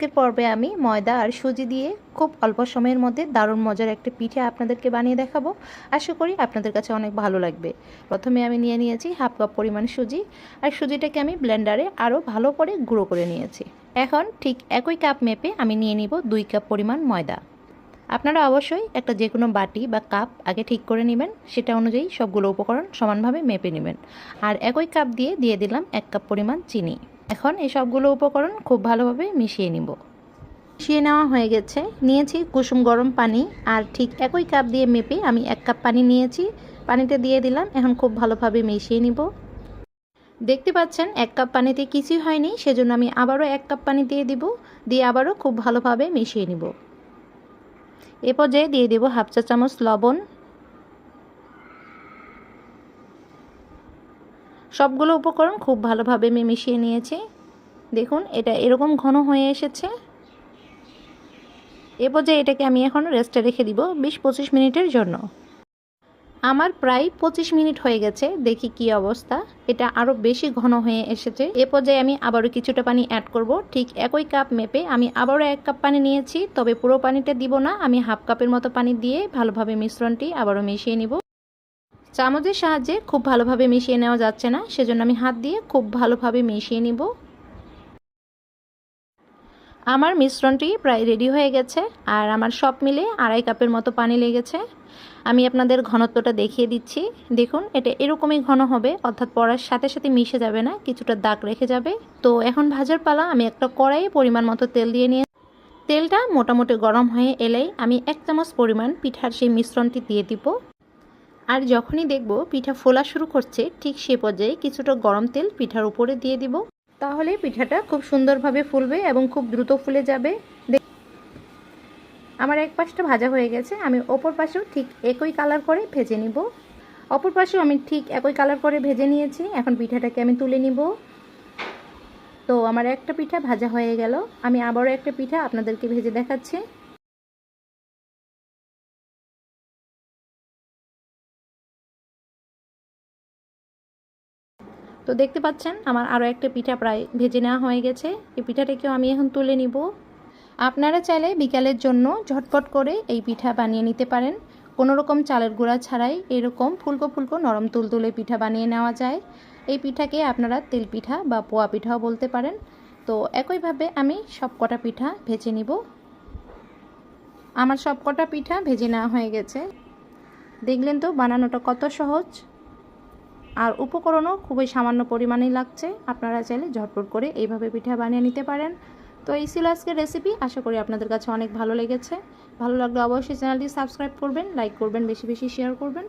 আজকের পর্বে আমি ময়দা আর সুজি দিয়ে খুব অল্প সময়ের মধ্যে দারুণ মজার একটা পিঠা আপনাদেরকে বানিয়ে দেখাবো। আশা করি আপনাদের কাছে অনেক ভালো লাগবে। প্রথমে আমি নিয়ে নিয়েছি হাফ কাপ পরিমাণ সুজি, আর সুজিটাকে আমি ব্লেন্ডারে আরও ভালো করে গুঁড়ো করে নিয়েছি। এখন ঠিক একই কাপ মেপে আমি নিয়ে নিব 2 কাপ পরিমাণ ময়দা। আপনারা অবশ্যই একটা যে কোনো বাটি বা কাপ আগে ঠিক করে নেবেন, সেটা অনুযায়ী সবগুলো উপকরণ সমানভাবে মেপে নেবেন। আর একই কাপ দিয়ে দিলাম 1 কাপ পরিমাণ চিনি। এখন এই সবগুলো উপকরণ খুব ভালোভাবে মিশিয়ে নিব। মিশিয়ে নেওয়া হয়ে গেছে। নিয়েছি কুসুম গরম পানি, আর ঠিক একই কাপ দিয়ে মেপে আমি 1 কাপ পানি নিয়েছি। পানিটা দিয়ে দিলাম। এখন খুব ভালোভাবে মিশিয়ে নিব। দেখতে পাচ্ছেন 1 কাপ পানিতে কিছুই হয়নি, সেজন্য আমি আবারও 1 কাপ পানি দিয়ে দিব। দিয়ে আবারও খুব ভালোভাবে মিশিয়ে নিব। এ পর্যায়ে দিয়ে দেব হাফ চা চামচ লবণ। সবগুলো উপকরণ খুব ভালোভাবে আমি মিশিয়ে নিয়েছি। দেখুন এটা এরকম ঘন হয়ে এসেছে। এ পর্যায়ে এটাকে আমি এখন রেস্টে রেখে দিব 20-25 মিনিটের জন্য। আমার প্রায় 25 মিনিট হয়ে গেছে। দেখি কি অবস্থা। এটা আরও বেশি ঘন হয়ে এসেছে। এ পর্যায়ে আমি আবারও কিছুটা পানি অ্যাড করব। ঠিক একই কাপ মেপে আমি আবারও 1 কাপ পানি নিয়েছি, তবে পুরো পানিটা দিব না। আমি হাফ কাপের মতো পানি দিয়ে ভালোভাবে মিশ্রণটি আবারও মিশিয়ে নিব। চামচের সাহায্যে খুব ভালোভাবে মিশিয়ে নেওয়া যাচ্ছে না, সেজন্য আমি হাত দিয়ে খুব ভালোভাবে মিশিয়ে নিব। আমার মিশ্রণটি প্রায় রেডি হয়ে গেছে, আর আমার সব মিলে 2.5 কাপের মতো পানি লেগেছে। আমি আপনাদের ঘনত্বটা দেখিয়ে দিচ্ছি। দেখুন এটা এরকমই ঘন হবে, অর্থাৎ পড়ার সাথে সাথে মিশে যাবে না, কিছুটা দাগ রেখে যাবে। তো এখন ভাজার পালা। আমি একটা কড়াইয়ে পরিমাণ মতো তেল দিয়ে নিয়ে তেলটা মোটামুটি গরম হয়ে এলেই আমি 1 চামচ পরিমাণ পিঠার সেই মিশ্রণটি দিয়ে দিব। আর যখনই দেখব পিঠা ফোলা শুরু করছে, ঠিক সে পর্যায়ে কিছুটা গরম তেল পিঠার উপরে দিয়ে দিব। তাহলে পিঠাটা খুব সুন্দরভাবে ফুলবে এবং খুব দ্রুত ফুলে যাবে। আমার এক পাশটা ভাজা হয়ে গেছে, আমি অপর পাশেও ঠিক একই কালার করে ভেজে নিব। অপর পাশেও আমি ঠিক একই কালার করে ভেজে নিয়েছি। এখন পিঠাটাকে আমি তুলে নিব। তো আমার একটা পিঠা ভাজা হয়ে গেল। আমি আবারও একটা পিঠা আপনাদেরকে ভেজে দেখাচ্ছি। তো দেখতে পাচ্ছেন আমার আরও একটা পিঠা প্রায় ভেজে নেওয়া হয়ে গেছে। এই পিঠাটাকেও আমি এখন তুলে নিব। আপনারা চাইলে বিকালের জন্য ঝটপট করে এই পিঠা বানিয়ে নিতে পারেন। কোনো রকম চালের গুঁড়া ছাড়াই এরকম ফুলকো ফুলকো নরম তুলতুলে পিঠা বানিয়ে নেওয়া যায়। এই পিঠাকে আপনারা তেল পিঠা বা পোয়া পিঠাও বলতে পারেন। তো একইভাবে আমি সবকটা পিঠা ভেজে নিব। আমার সবকটা পিঠা ভেজে নেওয়া হয়ে গেছে। দেখলেন তো বানানোটা কত সহজ, আর উপকরণও খুবই সামান্য পরিমাণেই লাগছে। আপনারা চাইলে ঝটপট করে এইভাবে পিঠা বানিয়ে নিতে পারেন। তো এই ছিল আজকের রেসিপি। আশা করি আপনাদের কাছে অনেক ভালো লেগেছে। ভালো লাগলে অবশ্যই চ্যানেলটি সাবস্ক্রাইব করবেন, লাইক করবেন, বেশি বেশি শেয়ার করবেন।